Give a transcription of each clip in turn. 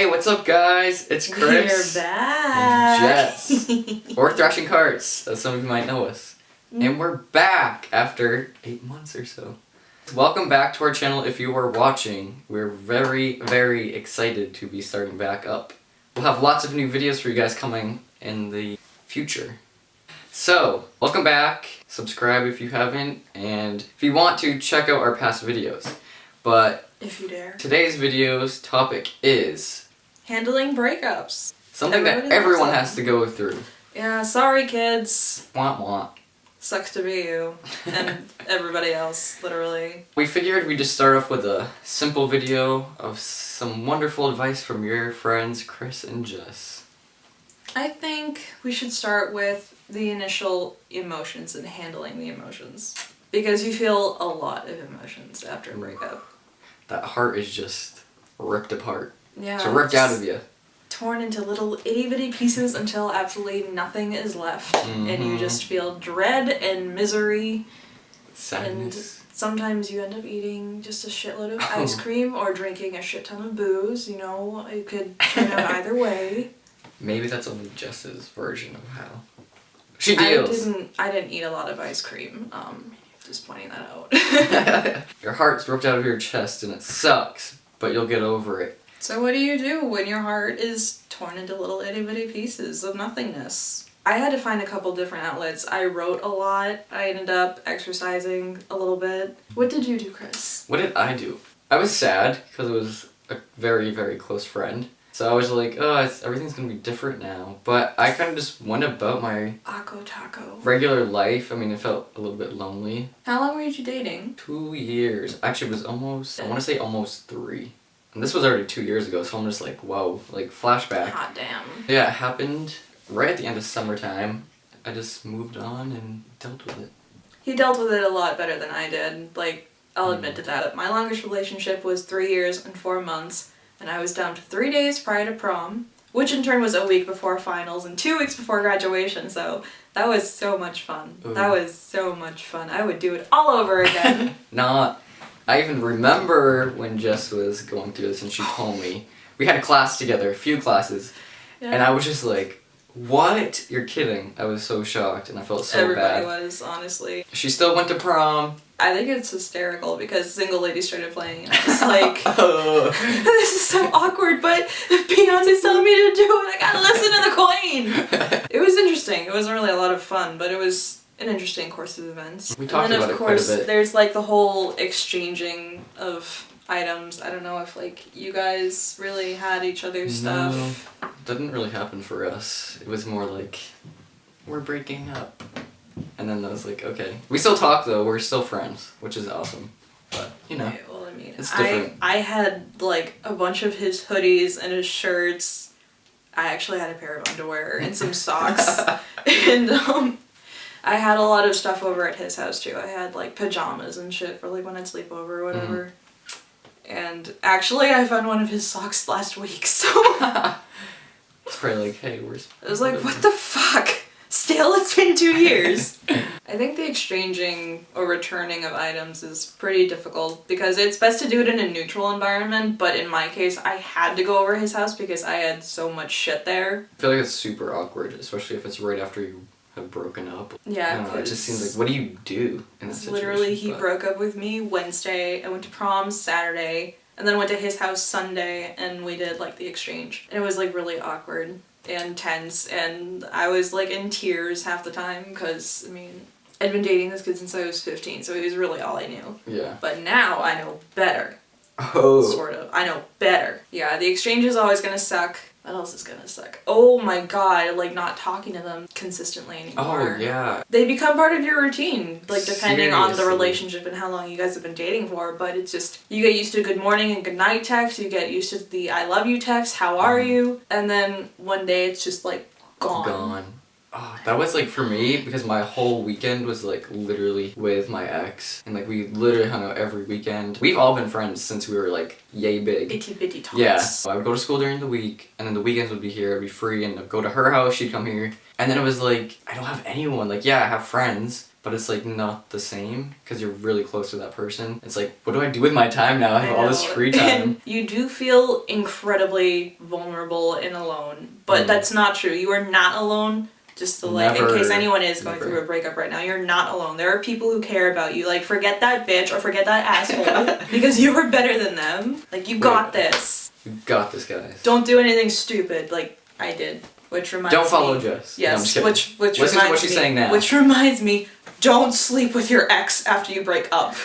Hey, what's up, guys? It's Chris. We're back. And Jess. Or ThrashingCarts, as some of you might know us. And we're back after 8 months or so. Welcome back to our channel if you are watching. We're very, very excited to be starting back up. We'll have lots of new videos for you guys coming in the future. So, welcome back. Subscribe if you haven't. And if you want to, check out our past videos. But if you dare. Today's video's topic is handling breakups. Something that everyone has to go through. Yeah, sorry kids. Womp womp. Sucks to be you. And everybody else, literally. We figured we'd just start off with a simple video of some wonderful advice from your friends Chris and Jess. I think we should start with the initial emotions and handling the emotions. Because you feel a lot of emotions after a breakup. That heart is just ripped apart. Yeah. So ripped out of you. Torn into little itty-bitty pieces until absolutely nothing is left. And you just feel dread and misery. Sadness. And sometimes you end up eating just a shitload of ice cream or drinking a shit ton of booze. You know, it could turn out either way. Maybe that's only Jess's version of how she deals. I didn't eat a lot of ice cream. Just pointing that out. Your heart's ripped out of your chest and it sucks, but you'll get over it. So what do you do when your heart is torn into little itty-bitty pieces of nothingness? I had to find a couple different outlets. I wrote a lot. I ended up exercising a little bit. What did you do, Chris? What did I do? I was sad because it was a very, very close friend. So I was like, oh, everything's gonna be different now. But I kind of just went about my regular life. I mean, it felt a little bit lonely. How long were you dating? 2 years. Actually, it was almost, I want to say almost 3. And this was already 2 years ago, so I'm just like, whoa, like flashback. Hot damn. Yeah, it happened right at the end of summertime. I just moved on and dealt with it. He dealt with it a lot better than I did. Like, I'll admit to that. My longest relationship was 3 years and 4 months. And I was down to 3 days prior to prom, which in turn was a week before finals and 2 weeks before graduation, so that was so much fun. Ooh. That was so much fun. I would do it all over again. I even remember when Jess was going through this and she told me. We had a class together, a few classes, and I was just like, what? You're kidding. I was so shocked and I felt so bad. Everybody was, honestly. She still went to prom. I think it's hysterical because Single Lady started playing and I was like, this is so awkward, but Beyonce's telling me to do it, I gotta listen to the queen! It was interesting. It wasn't really a lot of fun, but it was an interesting course of events. We talked about it quite a bit. And then of course there's like the whole exchanging of items. I don't know if like you guys really had each other's stuff. No, that didn't really happen for us. It was more like, we're breaking up. And then I was like, okay. We still talk though, we're still friends, which is awesome. But, you know, right, well, I mean, it's different. I had like a bunch of his hoodies and his shirts. I actually had a pair of underwear and some socks. And I had a lot of stuff over at his house too. I had like pajamas and shit for like when I'd sleep over or whatever. And actually I found one of his socks last week, so it's probably like, hey, where's... I was like, what the fuck? Still, it's been 2 years. I think the exchanging or returning of items is pretty difficult because it's best to do it in a neutral environment, but in my case, I had to go over his house because I had so much shit there. I feel like it's super awkward, especially if it's right after you have broken up. Yeah, I don't know, it just seems like, what do you do in this situation? Literally, he broke up with me Wednesday, I went to prom Saturday, and then went to his house Sunday, and we did like the exchange. And it was like really awkward and tense, and I was like in tears half the time because, I mean, I'd been dating this kid since I was 15, so he was really all I knew. Yeah. But now I know better. Oh. Sort of. I know better. Yeah, the exchange is always gonna suck. What else is gonna suck? Oh my god, like not talking to them consistently anymore. Oh, yeah. They become part of your routine, like depending on the Seriously. relationship and how long you guys have been dating for, but it's just, you get used to good morning and good night text, you get used to the I love you text, how are you? And then one day it's just like gone. Oh, that was like for me because my whole weekend was like literally with my ex and like we literally hung out every weekend. We've all been friends since we were like yay big. Itty bitty tots. Yeah. So I would go to school during the week and then the weekends would be here, I'd be free and I'd go to her house, she'd come here. And then it was like, I don't have anyone. Like, yeah, I have friends, but it's like not the same because you're really close to that person. It's like, what do I do with my time now? I have all this free time. And you do feel incredibly vulnerable and alone, but that's not true. You are not alone. Just to like, in case anyone is going through a breakup right now, you're not alone. There are people who care about you. Like, forget that bitch or forget that asshole because you are better than them. Like, you got this. You got this, guys. Don't do anything stupid like I did. Which reminds me. Don't follow Jess. Yes, no, which Listen reminds to what she's saying now. Which reminds me, don't sleep with your ex after you break up.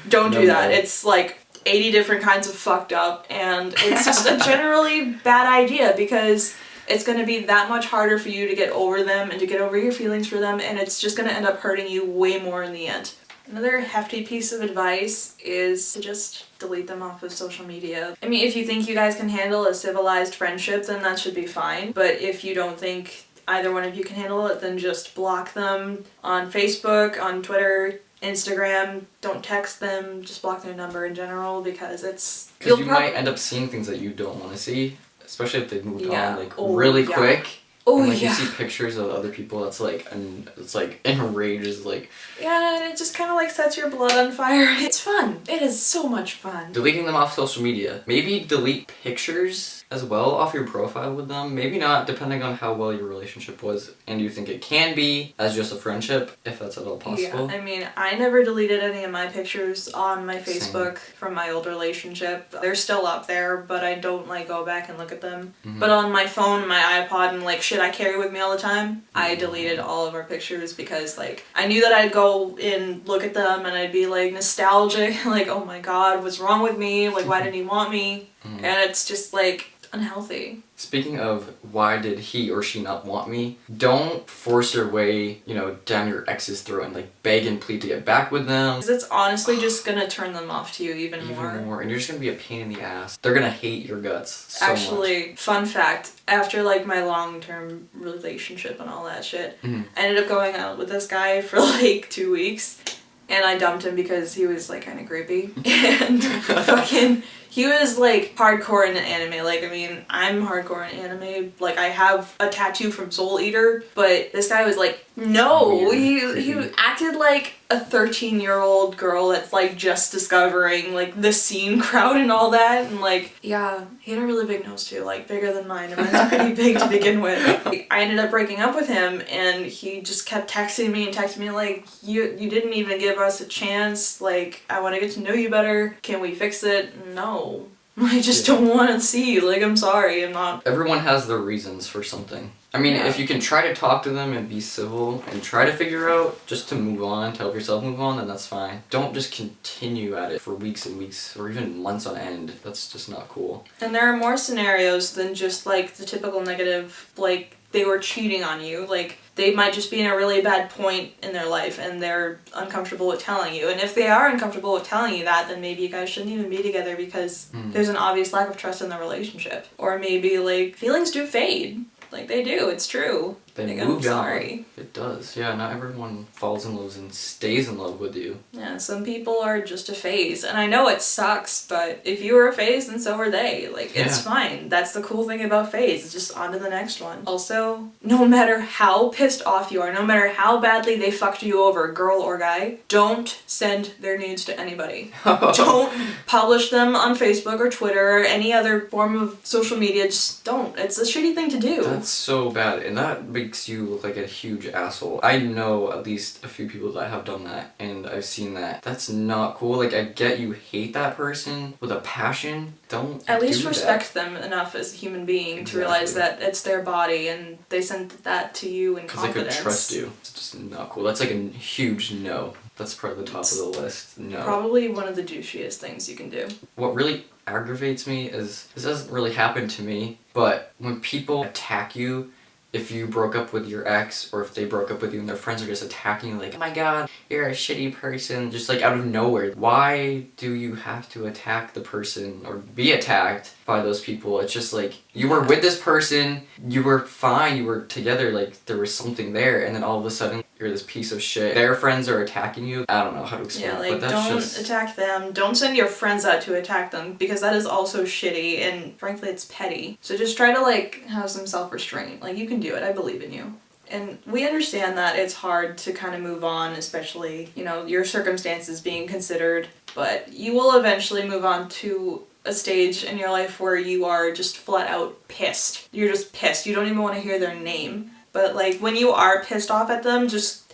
Don't do that. It's like 80 different kinds of fucked up, and it's just a generally bad idea because it's going to be that much harder for you to get over them and to get over your feelings for them, and it's just going to end up hurting you way more in the end. Another hefty piece of advice is to just delete them off of social media. I mean, if you think you guys can handle a civilized friendship, then that should be fine. But if you don't think either one of you can handle it, then just block them on Facebook, on Twitter, Instagram. Don't text them, just block their number in general because it's... Because you might end up seeing things that you don't want to see, especially if they've moved on like really quick. Oh, and, like, you see pictures of other people that's like, and it's like enrages, like... Yeah, and it just kind of like sets your blood on fire. It's fun. It is so much fun. Deleting them off social media. Maybe delete pictures as well off your profile with them. Maybe not, depending on how well your relationship was and you think it can be as just a friendship, if that's at all possible. Yeah, I mean, I never deleted any of my pictures on my Facebook from my old relationship. They're still up there, but I don't like go back and look at them. But on my phone, my iPod, and like shit I carry with me all the time, I deleted all of our pictures because like I knew that I'd go and look at them and I'd be like nostalgic, like, oh my god, what's wrong with me? Like, why didn't he want me? And it's just like unhealthy. Speaking of why did he or she not want me, don't force your way, down your ex's throat and like beg and plead to get back with them. Because it's honestly just gonna turn them off to you even more. And you're just gonna be a pain in the ass. They're gonna hate your guts so Actually, much. Fun fact, after like my long-term relationship and all that shit, I ended up going out with this guy for like 2 weeks. And I dumped him because he was like kind of creepy. And fucking... He was like hardcore in anime. Like, I mean, I'm hardcore in anime. Like, I have a tattoo from Soul Eater, but this guy was like, no. He acted like a 13-year-old girl that's like just discovering like the scene crowd and all that. And like, yeah, he had a really big nose too, like bigger than mine. And mine's pretty big to begin with. I ended up breaking up with him, and he just kept texting me like, you didn't even give us a chance. Like, I want to get to know you better. Can we fix it? No. I just don't want to see you. Like, I'm sorry, I'm not... Everyone has their reasons for something. I mean, if you can try to talk to them and be civil and try to figure out just to move on, to help yourself move on, then that's fine. Don't just continue at it for weeks and weeks or even months on end. That's just not cool. And there are more scenarios than just, like, the typical negative, like, they were cheating on you. Like, they might just be in a really bad point in their life and they're uncomfortable with telling you. And if they are uncomfortable with telling you that, then maybe you guys shouldn't even be together because there's an obvious lack of trust in the relationship. Or maybe, like, feelings do fade. Like, they do. It's true. They moved on. It does. Yeah, not everyone falls in love and stays in love with you. Yeah, some people are just a phase. And I know it sucks, but if you were a phase, then so are they. Like, it's fine. That's the cool thing about phase. It's just on to the next one. Also, no matter how pissed off you are, no matter how badly they fucked you over, girl or guy, don't send their nudes to anybody. Don't publish them on Facebook or Twitter or any other form of social media. Just don't. It's a shitty thing to do. That's so bad. And that makes you look like a huge asshole. I know at least a few people that have done that, and I've seen that. That's not cool. Like, I get you hate that person with a passion. Don't at least respect them enough as a human being to realize that it's their body and they sent that to you in confidence. Because they could trust you. It's just not cool. That's like a huge no. That's probably the top of the list. No. Probably one of the douchiest things you can do. What really aggravates me is, this doesn't really happen to me, but when people attack you, if you broke up with your ex, or if they broke up with you and their friends are just attacking you like, oh my god, you're a shitty person, just like out of nowhere. Why do you have to attack the person or be attacked by those people? It's just like, you were with this person, you were fine, you were together, like there was something there, and then all of a sudden you're this piece of shit. Their friends are attacking you. I don't know how to explain it, but that's don't attack them. Don't send your friends out to attack them, because that is also shitty, and frankly it's petty. So just try to like have some self-restraint. Like, you can do it. I believe in you. And we understand that it's hard to kind of move on, especially, you know, your circumstances being considered, but you will eventually move on to a stage in your life where you are just flat out pissed. You're just pissed. You don't even want to hear their name. But like when you are pissed off at them, just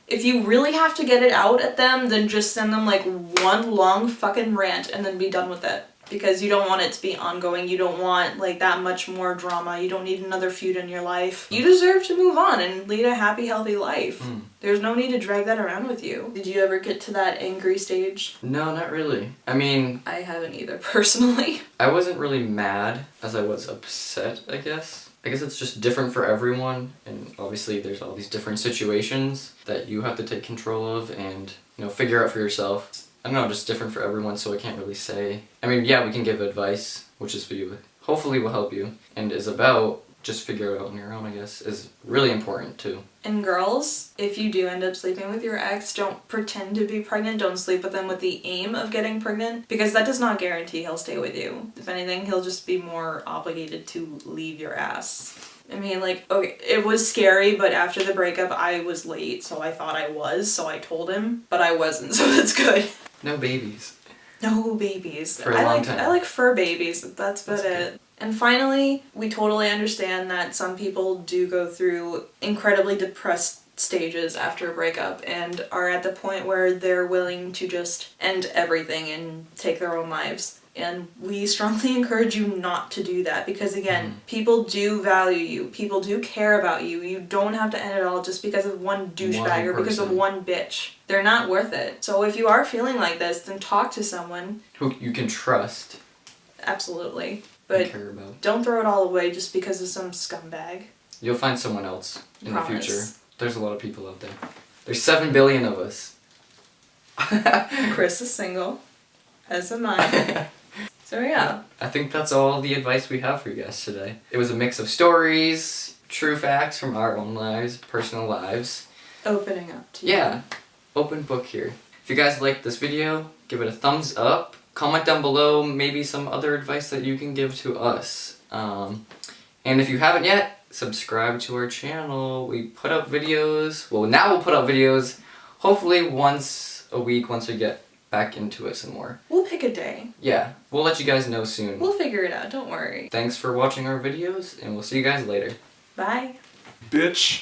if you really have to get it out at them, then just send them like one long fucking rant and then be done with it. Because you don't want it to be ongoing. You don't want like that much more drama. You don't need another feud in your life. You deserve to move on and lead a happy, healthy life. There's no need to drag that around with you. Did you ever get to that angry stage? No, not really. I mean... I haven't either, personally. I wasn't really mad as I was upset, I guess. I guess it's just different for everyone, and obviously there's all these different situations that you have to take control of and, you know, figure out for yourself. I don't know, just different for everyone, so I can't really say. I mean, yeah, we can give advice, which is for you, hopefully will help you, and is about just figure it out on your own, I guess, is really important too. And girls, if you do end up sleeping with your ex, don't pretend to be pregnant. Don't sleep with them with the aim of getting pregnant, because that does not guarantee he'll stay with you. If anything, he'll just be more obligated to leave your ass. I mean, like, okay, it was scary, but after the breakup, I was late, so I thought I was, so I told him, but I wasn't, so that's good. No babies. No babies. For a long time. I like fur babies, that's about it. And finally, we totally understand that some people do go through incredibly depressed stages after a breakup and are at the point where they're willing to just end everything and take their own lives. And we strongly encourage you not to do that because, again, people do value you. People do care about you. You don't have to end it all just because of one douchebag or because of one bitch. They're not worth it. So if you are feeling like this, then talk to someone who you can trust. Absolutely. But care about. Don't throw it all away just because of some scumbag. You'll find someone else in Promise. the future. There's a lot of people out there. There's 7 billion of us. Chris is single, as am I. So yeah. I think that's all the advice we have for you guys today. It was a mix of stories, true facts from our own lives, personal lives. Opening up to you. Yeah. Open book here. If you guys liked this video, give it a thumbs up. Comment down below maybe some other advice that you can give to us. And if you haven't yet, subscribe to our channel. We put up videos. Well, now we'll put up videos hopefully once a week once we get back into it some more. We'll pick a day. Yeah, we'll let you guys know soon. We'll figure it out, don't worry. Thanks for watching our videos, and we'll see you guys later. Bye. Bitch.